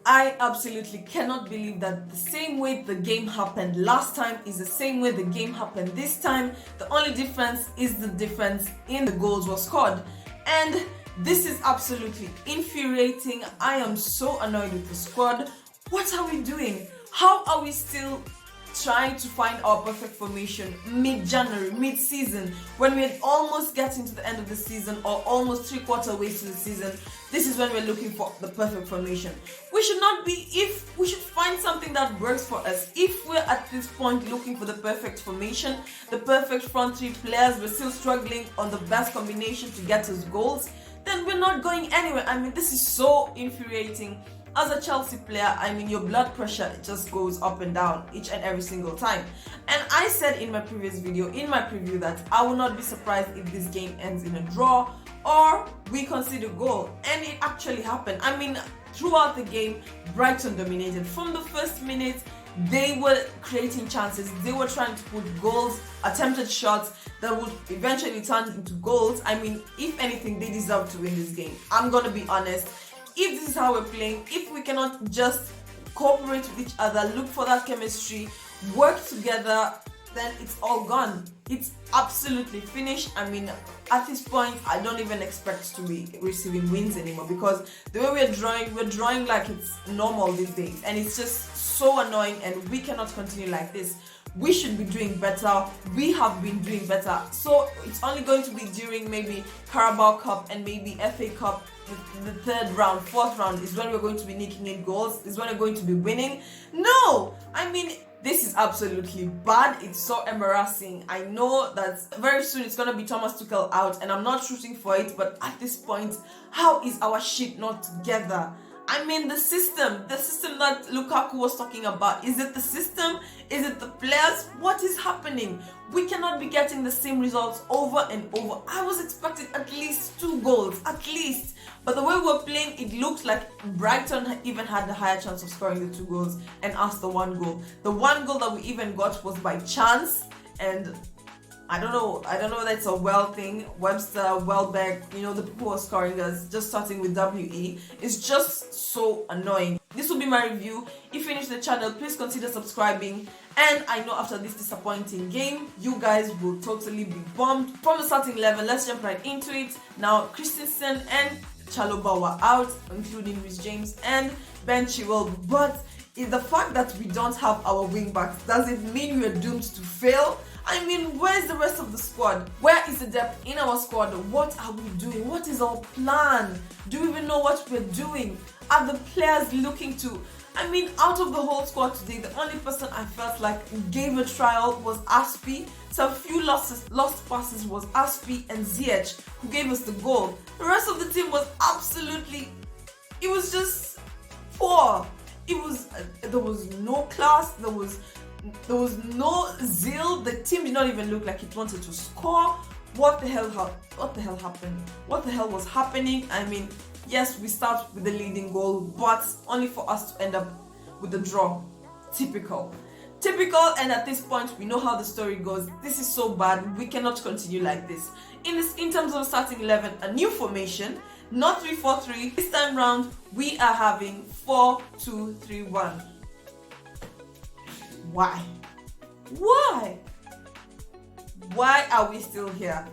I absolutely cannot believe that the same way the game happened last time is the same way the game happened this time. The only difference is the difference in the goals were scored. And this is absolutely infuriating. I am so annoyed with the squad. What are we doing? How are we still trying to find our perfect formation mid-January, mid-season, when we're almost getting to the end of the season or almost 3/4 ways to the season? This is when we're looking for the perfect formation. We should not be, we should find something that works for us. If we're at this point looking for the perfect formation, the perfect front three players, we're still struggling on the best combination to get us goals, then we're not going anywhere. I mean, this is so infuriating. As a Chelsea player, I mean, your blood pressure just goes up and down each and every single time. And I said in my previous video, in my preview, that I will not be surprised if this game ends in a draw or we concede a goal. And it actually happened. I mean, throughout the game, Brighton dominated. From the first minute, they were creating chances. They were trying to put goals, attempted shots that would eventually turn into goals. I mean, if anything, they deserve to win this game. I'm gonna be honest. If this is how we're playing, if we cannot just cooperate with each other, look for that chemistry, work together, then it's all gone. It's absolutely finished. I mean, at this point, I don't even expect to be receiving wins anymore, because the way we're drawing like it's normal these days, and it's just so annoying, and we cannot continue like this. We should be doing better. We have been doing better. So it's only going to be during maybe Carabao Cup and maybe FA Cup, the third round, fourth round is when we're going to be nicking in goals, is when we're going to be winning. No! I mean, this is absolutely bad. It's so embarrassing. I know that very soon it's going to be Thomas Tuchel out, and I'm not rooting for it, but at this point, how is our shit not together? I mean, the system that Lukaku was talking about, is it the system? Is it the players? What is happening? We cannot be getting the same results over and over. I was expecting at least 2 goals, at least. But the way we're playing, it looks like Brighton even had the higher chance of scoring the 2 goals and us the 1 goal. The 1 goal that we even got was by chance, and I don't know whether it's a well thing, Webster, Welbeck, you know, the people who are scoring us, just starting with WE. It's just so annoying. This will be my review. If you're new to the channel, please consider subscribing. And I know after this disappointing game, you guys will totally be bummed. From the starting 11, let's jump right into it. Now, Christensen and Chalobah were out, including Reece James and Ben Chilwell. But is the fact that we don't have our wing backs, does it mean we are doomed to fail? I mean, where's the rest of the squad? Where is the depth in our squad? What are we doing? What is our plan? Do we even know what we're doing? Are the players looking to... I mean, out of the whole squad today, the only person I felt like gave a trial was Aspie. So a few lost passes was Aspie and Ziyech, who gave us the goal. The rest of the team was absolutely... It was just poor. It was... there was no class. There was no zeal. The team did not even look like it wanted to score. What the hell happened? What the hell was happening? I mean, yes, we start with the leading goal, but only for us to end up with the draw. Typical, and at this point we know how the story goes. This is so bad. We cannot continue like this. In terms of starting 11, a new formation, not 3-4-3. This time round we are having 4-2-3-1. Why are we still here?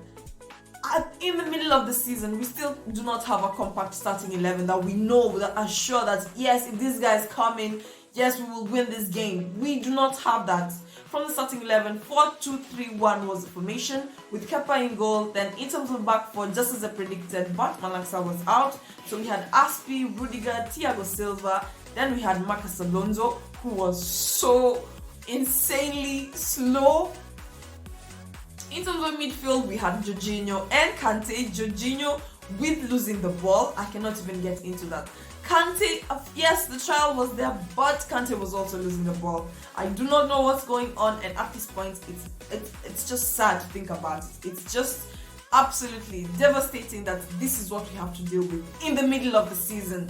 In the middle of the season, we still do not have a compact starting 11 that we know, that are sure that yes, if these guys come in, yes, we will win this game. We do not have that. From the starting 11, 4-2-3-1 was the formation, with Kepa in goal. Then in terms of back four, just as I predicted, Bart Malaksa was out. So we had Aspie, Rudiger, Thiago Silva. Then we had Marcus Alonso, who was so insanely slow. In terms of midfield, we had Jorginho and Kante. Jorginho with losing the ball. I cannot even get into that. Kante, yes, the trial was there, but Kante was also losing the ball. I do not know what's going on, and at this point, it's just sad to think about it. It's just absolutely devastating that this is what we have to deal with in the middle of the season.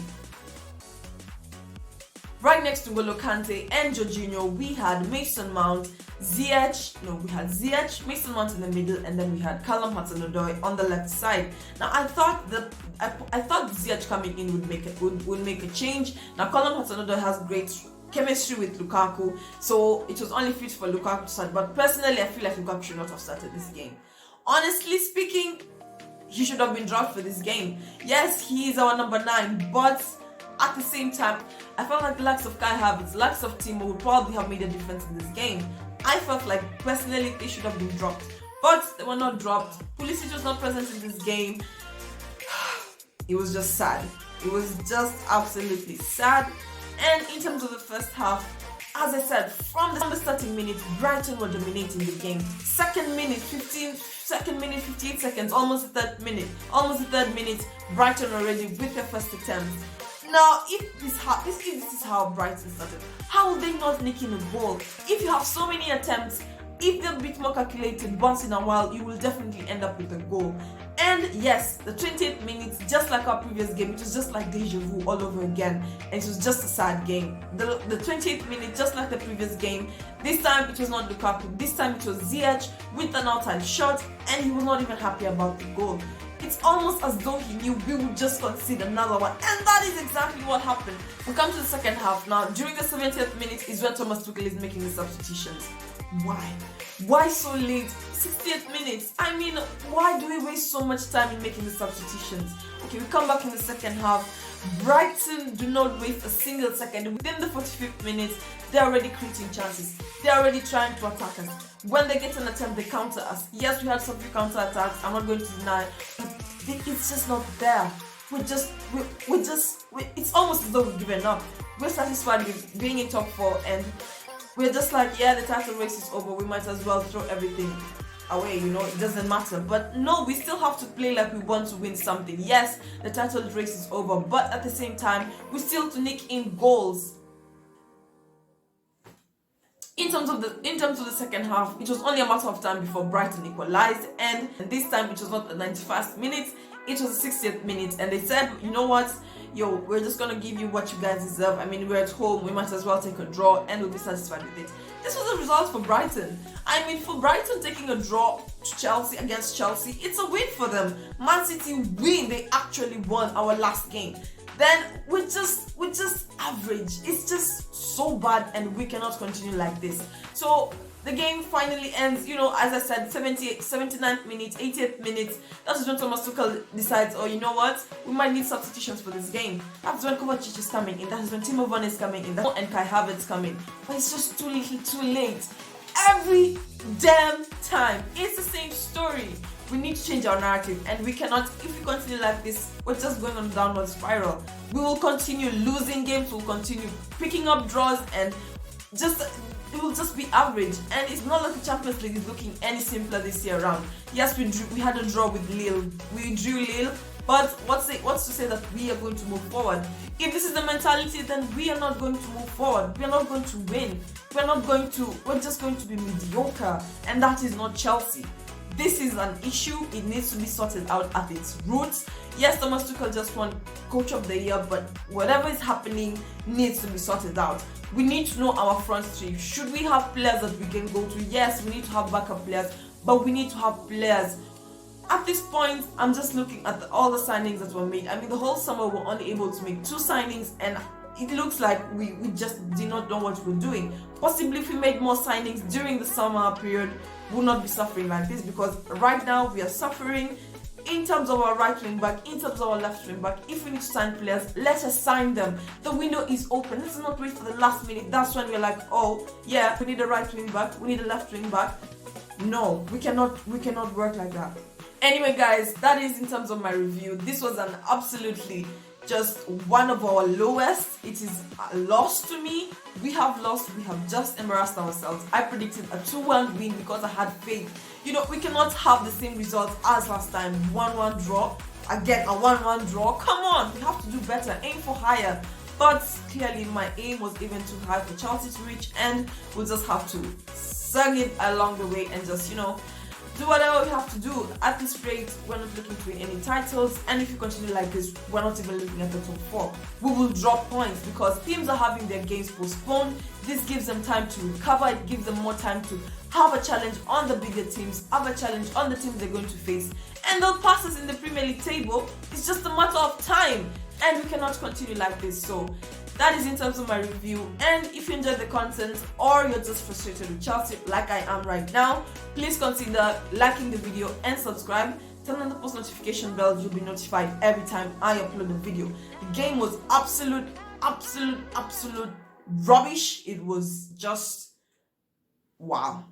Right next to N'Golo Kante and Jorginho, we had Mason Mount, we had Ziyech, Mason Mount in the middle, and then we had Callum Hudson-Odoi on the left side. Now I thought Ziyech coming in would make a change. Now Callum Hudson-Odoi has great chemistry with Lukaku, so it was only fit for Lukaku to start. But personally, I feel like Lukaku should not have started this game. Honestly speaking, he should have been dropped for this game. Yes, he is our number 9, but at the same time, I felt like the lacks of Kai Havertz, lacks of Timo would probably have made a difference in this game. I felt like personally they should have been dropped, but they were not dropped. Pulisic was not present in this game. It was just sad. It was just absolutely sad. And in terms of the first half, as I said, from the starting minutes, Brighton were dominating the game. Second minute, 58 seconds, almost the third minute, Brighton already with their first attempt. Now, if this is how Brighton started, how will they not nick in a goal? If you have so many attempts, if they're a bit more calculated once in a while, you will definitely end up with a goal. And yes, the 28th minute, just like our previous game, it was just like deja vu all over again, and it was just a sad game. The 28th minute, just like the previous game, this time it was not Lukaku, this time it was Ziyech with an outside shot, and he was not even happy about the goal. It's almost as though he knew we would just concede another one, and that is exactly what happened. We come to the second half now. During the 70th minute is when Thomas Tuchel is making the substitutions. Why? Why so late? 60th minutes. I mean, why do we waste so much time in making the substitutions? Okay, we come back in the second half. Brighton do not waste a single second. Within the 45th minute, they're already creating chances. They're already trying to attack us. When they get an attempt, they counter us. Yes, we had some few counter attacks. I'm not going to deny, but it's just not there. It's almost as though we've given up. We're satisfied with being in top 4, and we're just like, yeah, the title race is over. We might as well throw everything away, it doesn't matter. But no, we still have to play like we want to win something. Yes, the title race is over, but at the same time, we still have to nick in goals. In terms of the second half, it was only a matter of time before Brighton equalized, and this time it was not the 91st minute, it was the 60th minute, and they said, you know what, we're just gonna give you what you guys deserve. I mean, we're at home, we might as well take a draw and we'll be satisfied with it. This was a result for Brighton. I mean, for Brighton taking a draw to Chelsea against Chelsea, it's a win for them. Man City win, they actually won our last game. Then we're just average. It's just so bad, and we cannot continue like this. So the game finally ends, as I said, 79th minute, 80th minute. That's when Thomas Tuchel decides, oh, you know what? We might need substitutions for this game. That's when Kovacic is coming in. That's when Timo Werner is coming in. And Kai Havertz coming. But it's just too little, too late. Every damn time. It's the same story. We need to change our narrative, and we cannot, if we continue like this, we're just going on a downward spiral. We will continue losing games, we'll continue picking up draws, and it will just be average. And it's not like the Champions League is looking any simpler this year around. Yes, we had a draw with Lille. We drew Lille, but what's to say that we are going to move forward? If this is the mentality, then we are not going to move forward. We are not going to win. We're just going to be mediocre, and that is not Chelsea. This is an issue. It needs to be sorted out at its roots. Yes, Thomas Tuchel just won Coach of the Year, but whatever is happening needs to be sorted out. We need to know our front three. Should we have players that we can go to? Yes, we need to have backup players, but we need to have players. At this point, I'm just looking at all the signings that were made. I mean, the whole summer we were only able to make 2 signings, and it looks like we just did not know what we're doing. Possibly if we made more signings during the summer period, we will not be suffering like this, because right now we are suffering in terms of our right wing back, in terms of our left wing back. If we need to sign players, let us sign them. The window is open. Let's not wait for the last minute. That's when we're like, oh yeah, we need a right wing back, we need a left wing back. No, we cannot work like that. Anyway guys, that is in terms of my review. This was an absolutely just one of our lowest. It is a loss to me. We have lost. We have just embarrassed ourselves. I predicted a 2-1 win because I had faith. We cannot have the same results as last time. 1-1 draw. Again, a 1-1 draw. Come on, we have to do better. Aim for higher. But clearly my aim was even too high for Chelsea to reach, and we'll just have to sing it along the way and just, do whatever we have to do. At this rate, we're not looking to win any titles, and if you continue like this, we're not even looking at the top 4. We will drop points because teams are having their games postponed. This gives them time to recover. It gives them more time to have a challenge on the bigger teams, have a challenge on the teams they're going to face, and they'll pass us in the Premier League table. It's just a matter of time, and we cannot continue like this. So that is in terms of my review. And if you enjoyed the content or you're just frustrated with Chelsea like I am right now, please consider liking the video and subscribe. Turn on the post notification bell. You'll be notified every time I upload a video. The game was absolute rubbish. It was just wow.